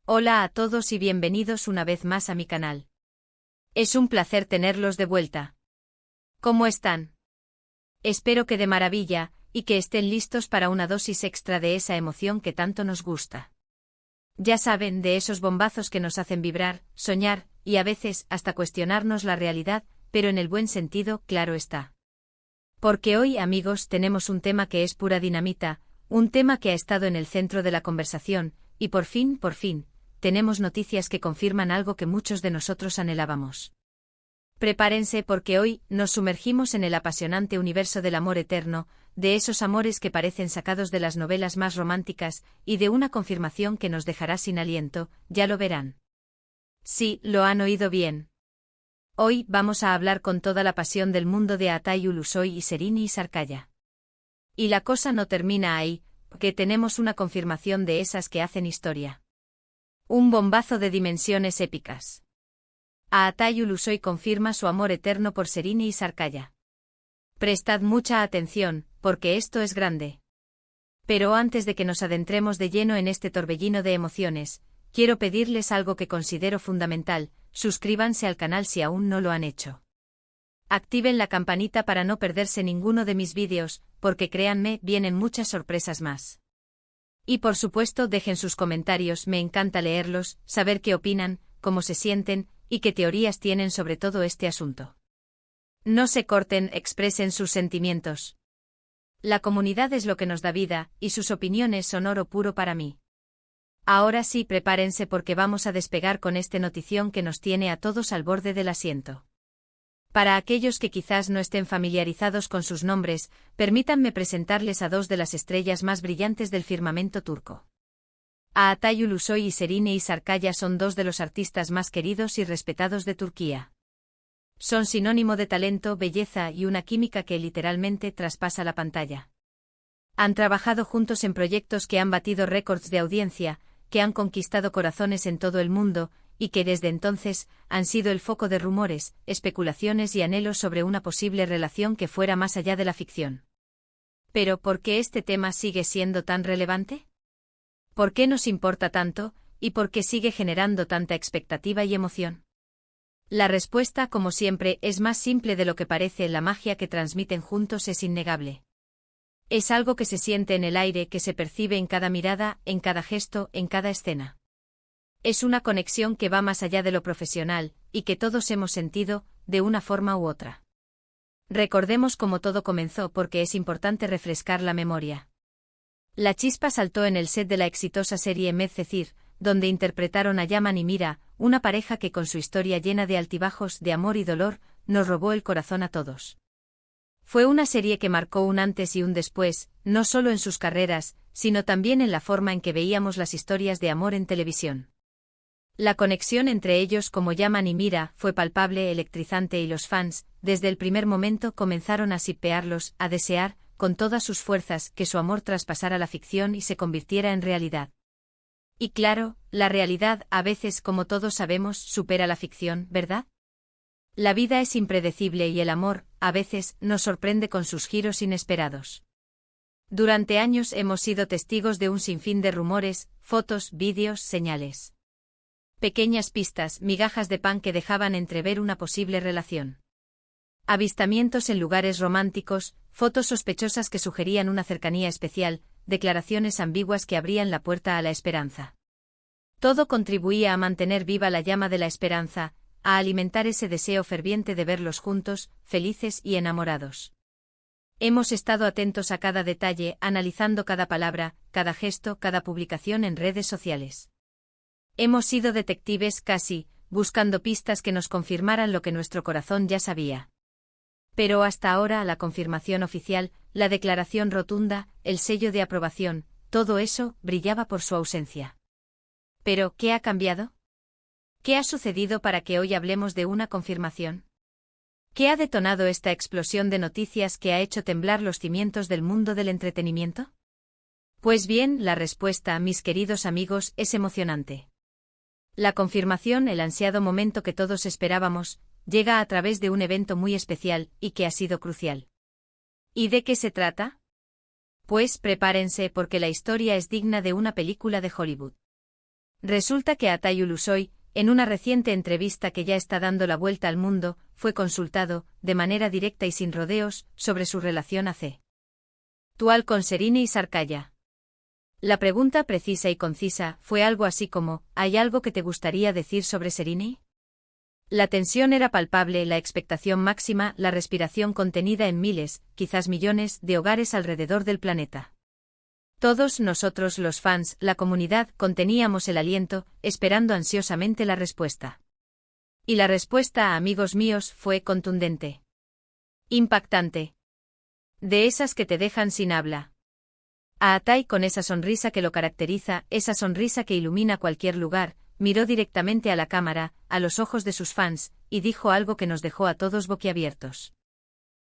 Hola a todos y bienvenidos una vez más a mi canal. Es un placer tenerlos de vuelta. ¿Cómo están? Espero que de maravilla, y que estén listos para una dosis extra de esa emoción que tanto nos gusta. Ya saben, de esos bombazos que nos hacen vibrar, soñar, y a veces hasta cuestionarnos la realidad, pero en el buen sentido, claro está. Porque hoy, amigos, tenemos un tema que es pura dinamita, un tema que ha estado en el centro de la conversación, y por fin, tenemos noticias que confirman algo que muchos de nosotros anhelábamos. Prepárense porque hoy nos sumergimos en el apasionante universo del amor eterno, de esos amores que parecen sacados de las novelas más románticas, y de una confirmación que nos dejará sin aliento, ya lo verán. Sí, lo han oído bien. Hoy vamos a hablar con toda la pasión del mundo de Atay Ulusoy y Sereni Sarkaya. Y la cosa no termina ahí, porque tenemos una confirmación de esas que hacen historia. Un bombazo de dimensiones épicas. Atay Ulusoy confirma su amor eterno por Sereni Sarkaya. Prestad mucha atención, porque esto es grande. Pero antes de que nos adentremos de lleno en este torbellino de emociones, quiero pedirles algo que considero fundamental: suscríbanse al canal si aún no lo han hecho. Activen la campanita para no perderse ninguno de mis vídeos, porque créanme, vienen muchas sorpresas más. Y por supuesto dejen sus comentarios, me encanta leerlos, saber qué opinan, cómo se sienten, y qué teorías tienen sobre todo este asunto. No se corten, expresen sus sentimientos. La comunidad es lo que nos da vida, y sus opiniones son oro puro para mí. Ahora sí, prepárense porque vamos a despegar con esta notición que nos tiene a todos al borde del asiento. Para aquellos que quizás no estén familiarizados con sus nombres, permítanme presentarles a dos de las estrellas más brillantes del firmamento turco. Atay Ulusoy y Sereni Sarkaya son dos de los artistas más queridos y respetados de Turquía. Son sinónimo de talento, belleza y una química que literalmente traspasa la pantalla. Han trabajado juntos en proyectos que han batido récords de audiencia, que han conquistado corazones en todo el mundo, y que desde entonces han sido el foco de rumores, especulaciones y anhelos sobre una posible relación que fuera más allá de la ficción. Pero ¿por qué este tema sigue siendo tan relevante? ¿Por qué nos importa tanto, y por qué sigue generando tanta expectativa y emoción? La respuesta, como siempre, es más simple de lo que parece: la magia que transmiten juntos es innegable. Es algo que se siente en el aire, que se percibe en cada mirada, en cada gesto, en cada escena. Es una conexión que va más allá de lo profesional, y que todos hemos sentido, de una forma u otra. Recordemos cómo todo comenzó, porque es importante refrescar la memoria. La chispa saltó en el set de la exitosa serie Medcezir, donde interpretaron a Yaman y Mira, una pareja que con su historia llena de altibajos, de amor y dolor, nos robó el corazón a todos. Fue una serie que marcó un antes y un después, no solo en sus carreras, sino también en la forma en que veíamos las historias de amor en televisión. La conexión entre ellos como Yaman y Mira fue palpable, electrizante, y los fans, desde el primer momento, comenzaron a shippearlos, a desear, con todas sus fuerzas, que su amor traspasara la ficción y se convirtiera en realidad. Y claro, la realidad, a veces, como todos sabemos, supera la ficción, ¿verdad? La vida es impredecible y el amor, a veces, nos sorprende con sus giros inesperados. Durante años hemos sido testigos de un sinfín de rumores, fotos, vídeos, señales. Pequeñas pistas, migajas de pan que dejaban entrever una posible relación. Avistamientos en lugares románticos, fotos sospechosas que sugerían una cercanía especial, declaraciones ambiguas que abrían la puerta a la esperanza. Todo contribuía a mantener viva la llama de la esperanza, a alimentar ese deseo ferviente de verlos juntos, felices y enamorados. Hemos estado atentos a cada detalle, analizando cada palabra, cada gesto, cada publicación en redes sociales. Hemos sido detectives casi, buscando pistas que nos confirmaran lo que nuestro corazón ya sabía. Pero hasta ahora, la confirmación oficial, la declaración rotunda, el sello de aprobación, todo eso brillaba por su ausencia. ¿Pero qué ha cambiado? ¿Qué ha sucedido para que hoy hablemos de una confirmación? ¿Qué ha detonado esta explosión de noticias que ha hecho temblar los cimientos del mundo del entretenimiento? Pues bien, la respuesta, mis queridos amigos, es emocionante. La confirmación, el ansiado momento que todos esperábamos, llega a través de un evento muy especial, y que ha sido crucial. ¿Y de qué se trata? Pues prepárense porque la historia es digna de una película de Hollywood. Resulta que Atay Ulusoy, en una reciente entrevista que ya está dando la vuelta al mundo, fue consultado, de manera directa y sin rodeos, sobre su relación actual con Serine y Sarkaya. La pregunta precisa y concisa fue algo así como: ¿hay algo que te gustaría decir sobre Serine? La tensión era palpable, la expectación máxima, la respiración contenida en miles, quizás millones, de hogares alrededor del planeta. Todos nosotros los fans, la comunidad, conteníamos el aliento, esperando ansiosamente la respuesta. Y la respuesta, amigos míos, fue contundente. Impactante. De esas que te dejan sin habla. A Atay, con esa sonrisa que lo caracteriza, esa sonrisa que ilumina cualquier lugar, miró directamente a la cámara, a los ojos de sus fans, y dijo algo que nos dejó a todos boquiabiertos.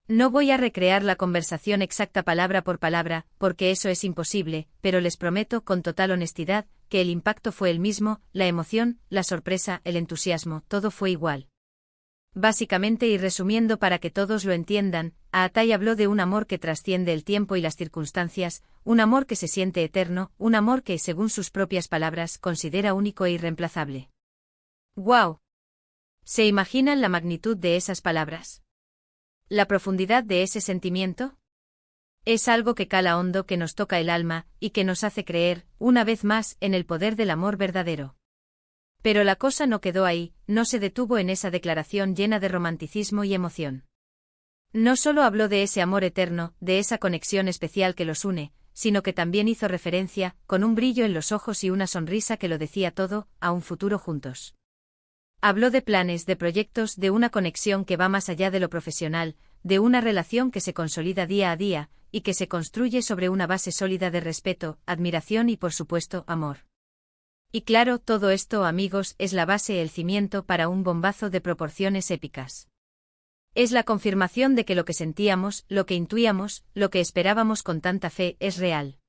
No voy a recrear la conversación exacta palabra por palabra, porque eso es imposible, pero les prometo con total honestidad, que el impacto fue el mismo, la emoción, la sorpresa, el entusiasmo, todo fue igual. Básicamente y resumiendo para que todos lo entiendan, Atay habló de un amor que trasciende el tiempo y las circunstancias, un amor que se siente eterno, un amor que, según sus propias palabras, considera único e irreemplazable. ¡Guau! ¿Se imaginan la magnitud de esas palabras? ¿La profundidad de ese sentimiento? Es algo que cala hondo, que nos toca el alma, y que nos hace creer, una vez más, en el poder del amor verdadero. Pero la cosa no quedó ahí, no se detuvo en esa declaración llena de romanticismo y emoción. No solo habló de ese amor eterno, de esa conexión especial que los une, sino que también hizo referencia, con un brillo en los ojos y una sonrisa que lo decía todo, a un futuro juntos. Habló de planes, de proyectos, de una conexión que va más allá de lo profesional, de una relación que se consolida día a día, y que se construye sobre una base sólida de respeto, admiración y, por supuesto, amor. Y claro, todo esto, amigos, es la base, el cimiento para un bombazo de proporciones épicas. Es la confirmación de que lo que sentíamos, lo que intuíamos, lo que esperábamos con tanta fe, es real.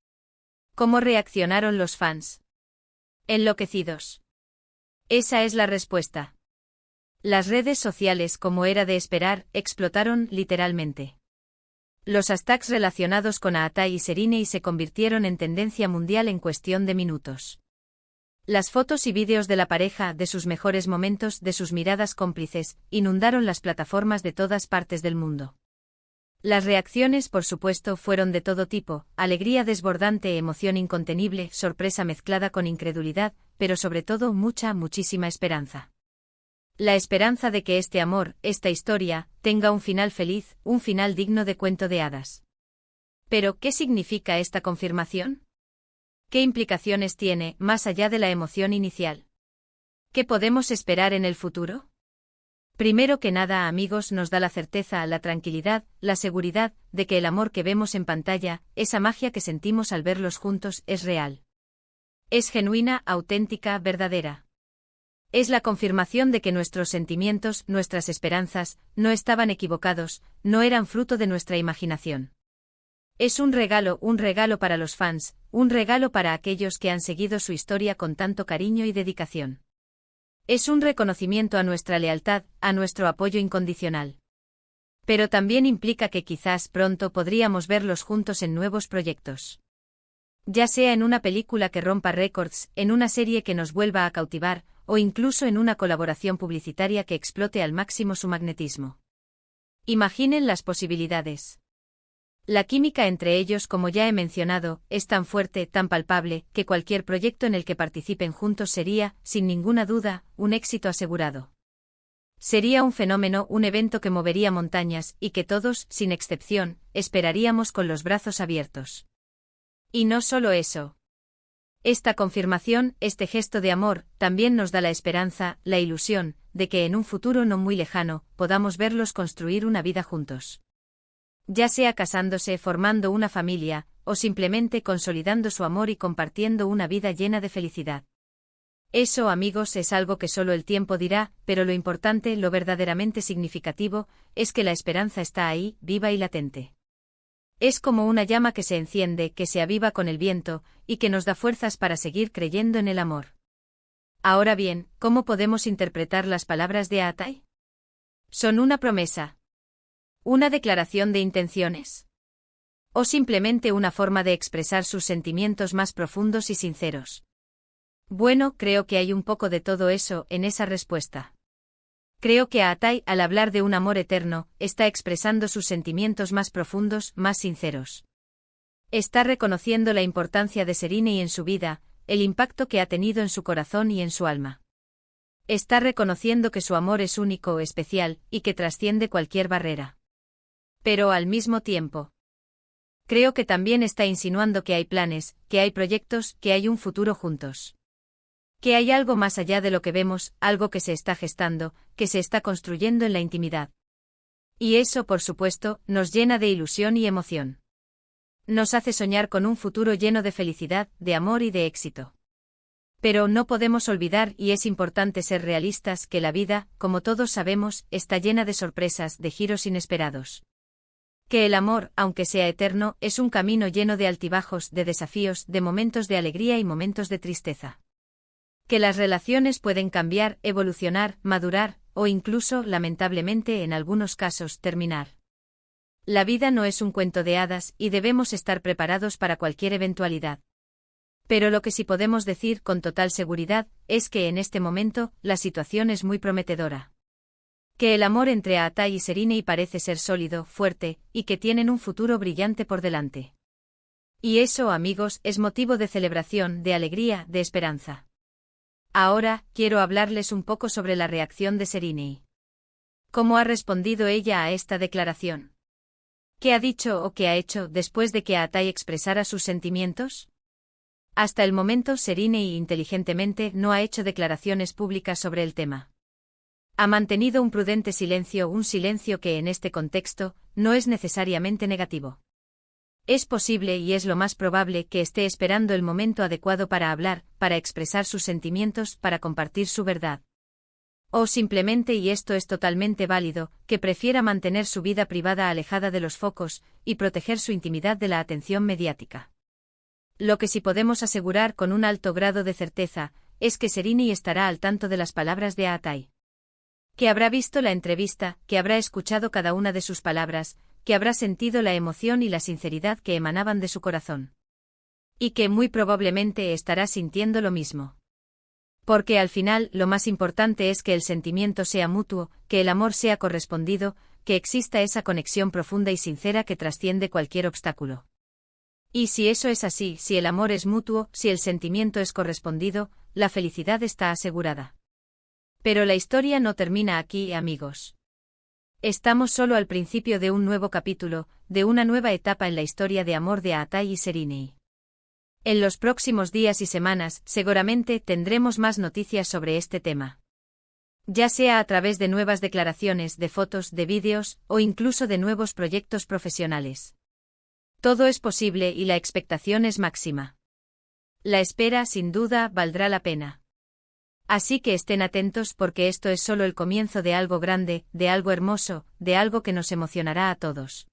¿Cómo reaccionaron los fans? Enloquecidos. Esa es la respuesta. Las redes sociales, como era de esperar, explotaron, literalmente. Los hashtags relacionados con Atay y Serine se convirtieron en tendencia mundial en cuestión de minutos. Las fotos y vídeos de la pareja, de sus mejores momentos, de sus miradas cómplices, inundaron las plataformas de todas partes del mundo. Las reacciones, por supuesto, fueron de todo tipo: alegría desbordante, emoción incontenible, sorpresa mezclada con incredulidad, pero sobre todo muchísima esperanza. La esperanza de que este amor, esta historia, tenga un final feliz, un final digno de cuento de hadas. Pero, ¿qué significa esta confirmación? ¿Qué implicaciones tiene, más allá de la emoción inicial? ¿Qué podemos esperar en el futuro? Primero que nada, amigos, nos da la certeza, la tranquilidad, la seguridad, de que el amor que vemos en pantalla, esa magia que sentimos al verlos juntos, es real. Es genuina, auténtica, verdadera. Es la confirmación de que nuestros sentimientos, nuestras esperanzas, no estaban equivocados, no eran fruto de nuestra imaginación. Es un regalo para los fans, un regalo para aquellos que han seguido su historia con tanto cariño y dedicación. Es un reconocimiento a nuestra lealtad, a nuestro apoyo incondicional. Pero también implica que quizás pronto podríamos verlos juntos en nuevos proyectos. Ya sea en una película que rompa récords, en una serie que nos vuelva a cautivar, o incluso en una colaboración publicitaria que explote al máximo su magnetismo. Imaginen las posibilidades. La química entre ellos, como ya he mencionado, es tan fuerte, tan palpable, que cualquier proyecto en el que participen juntos sería, sin ninguna duda, un éxito asegurado. Sería un fenómeno, un evento que movería montañas, y que todos, sin excepción, esperaríamos con los brazos abiertos. Y no solo eso. Esta confirmación, este gesto de amor, también nos da la esperanza, la ilusión, de que en un futuro no muy lejano, podamos verlos construir una vida juntos. Ya sea casándose, formando una familia, o simplemente consolidando su amor y compartiendo una vida llena de felicidad. Eso, amigos, es algo que solo el tiempo dirá, pero lo importante, lo verdaderamente significativo, es que la esperanza está ahí, viva y latente. Es como una llama que se enciende, que se aviva con el viento, y que nos da fuerzas para seguir creyendo en el amor. Ahora bien, ¿cómo podemos interpretar las palabras de Atay? ¿Son una promesa? ¿Una declaración de intenciones? ¿O simplemente una forma de expresar sus sentimientos más profundos y sinceros? Bueno, creo que hay un poco de todo eso en esa respuesta. Creo que Atai, al hablar de un amor eterno, está expresando sus sentimientos más profundos, más sinceros. Está reconociendo la importancia de Serine en su vida, el impacto que ha tenido en su corazón y en su alma. Está reconociendo que su amor es único, especial, y que trasciende cualquier barrera. Pero al mismo tiempo, creo que también está insinuando que hay planes, que hay proyectos, que hay un futuro juntos. Que hay algo más allá de lo que vemos, algo que se está gestando, que se está construyendo en la intimidad. Y eso, por supuesto, nos llena de ilusión y emoción. Nos hace soñar con un futuro lleno de felicidad, de amor y de éxito. Pero no podemos olvidar, y es importante ser realistas, que la vida, como todos sabemos, está llena de sorpresas, de giros inesperados. Que el amor, aunque sea eterno, es un camino lleno de altibajos, de desafíos, de momentos de alegría y momentos de tristeza. Que las relaciones pueden cambiar, evolucionar, madurar, o incluso, lamentablemente en algunos casos, terminar. La vida no es un cuento de hadas, y debemos estar preparados para cualquier eventualidad. Pero lo que sí podemos decir con total seguridad, es que en este momento, la situación es muy prometedora. Que el amor entre Atai y Serine parece ser sólido, fuerte, y que tienen un futuro brillante por delante. Y eso, amigos, es motivo de celebración, de alegría, de esperanza. Ahora, quiero hablarles un poco sobre la reacción de Serine. ¿Cómo ha respondido ella a esta declaración? ¿Qué ha dicho o qué ha hecho después de que Atai expresara sus sentimientos? Hasta el momento Serine inteligentemente no ha hecho declaraciones públicas sobre el tema. Ha mantenido un prudente silencio, un silencio que en este contexto no es necesariamente negativo. Es posible y es lo más probable que esté esperando el momento adecuado para hablar, para expresar sus sentimientos, para compartir su verdad. O simplemente, y esto es totalmente válido, que prefiera mantener su vida privada alejada de los focos, y proteger su intimidad de la atención mediática. Lo que sí podemos asegurar con un alto grado de certeza, es que Serine estará al tanto de las palabras de Atai. Que habrá visto la entrevista, que habrá escuchado cada una de sus palabras, que habrá sentido la emoción y la sinceridad que emanaban de su corazón. Y que muy probablemente estará sintiendo lo mismo. Porque al final, lo más importante es que el sentimiento sea mutuo, que el amor sea correspondido, que exista esa conexión profunda y sincera que trasciende cualquier obstáculo. Y si eso es así, si el amor es mutuo, si el sentimiento es correspondido, la felicidad está asegurada. Pero la historia no termina aquí, amigos. Estamos solo al principio de un nuevo capítulo, de una nueva etapa en la historia de amor de Atai y Serine. En los próximos días y semanas, seguramente tendremos más noticias sobre este tema. Ya sea a través de nuevas declaraciones, de fotos, de vídeos, o incluso de nuevos proyectos profesionales. Todo es posible y la expectación es máxima. La espera, sin duda, valdrá la pena. Así que estén atentos porque esto es solo el comienzo de algo grande, de algo hermoso, de algo que nos emocionará a todos.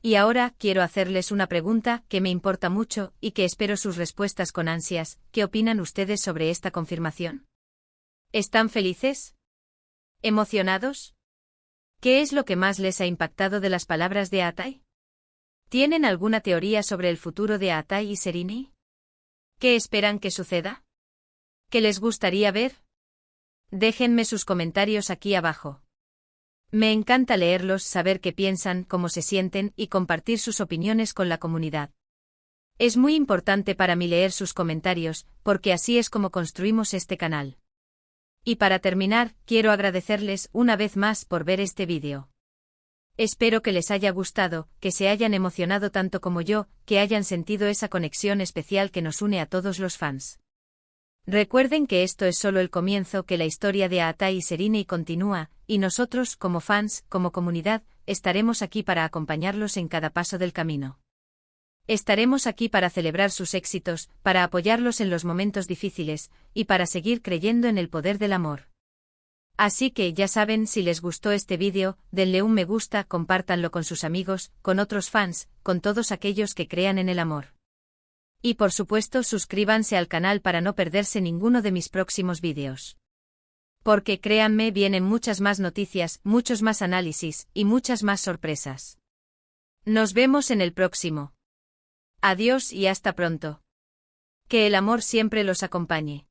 Y ahora, quiero hacerles una pregunta que me importa mucho y que espero sus respuestas con ansias. ¿Qué opinan ustedes sobre esta confirmación? ¿Están felices? ¿Emocionados? ¿Qué es lo que más les ha impactado de las palabras de Atai? ¿Tienen alguna teoría sobre el futuro de Atai y Serine? ¿Qué esperan que suceda? ¿Qué les gustaría ver? Déjenme sus comentarios aquí abajo. Me encanta leerlos, saber qué piensan, cómo se sienten y compartir sus opiniones con la comunidad. Es muy importante para mí leer sus comentarios, porque así es como construimos este canal. Y para terminar, quiero agradecerles una vez más por ver este vídeo. Espero que les haya gustado, que se hayan emocionado tanto como yo, que hayan sentido esa conexión especial que nos une a todos los fans. Recuerden que esto es solo el comienzo, que la historia de Atai y Serine continúa, y nosotros, como fans, como comunidad, estaremos aquí para acompañarlos en cada paso del camino. Estaremos aquí para celebrar sus éxitos, para apoyarlos en los momentos difíciles, y para seguir creyendo en el poder del amor. Así que ya saben, si les gustó este vídeo, denle un me gusta, compártanlo con sus amigos, con otros fans, con todos aquellos que crean en el amor. Y por supuesto suscríbanse al canal para no perderse ninguno de mis próximos vídeos. Porque créanme, vienen muchas más noticias, muchos más análisis, y muchas más sorpresas. Nos vemos en el próximo. Adiós y hasta pronto. Que el amor siempre los acompañe.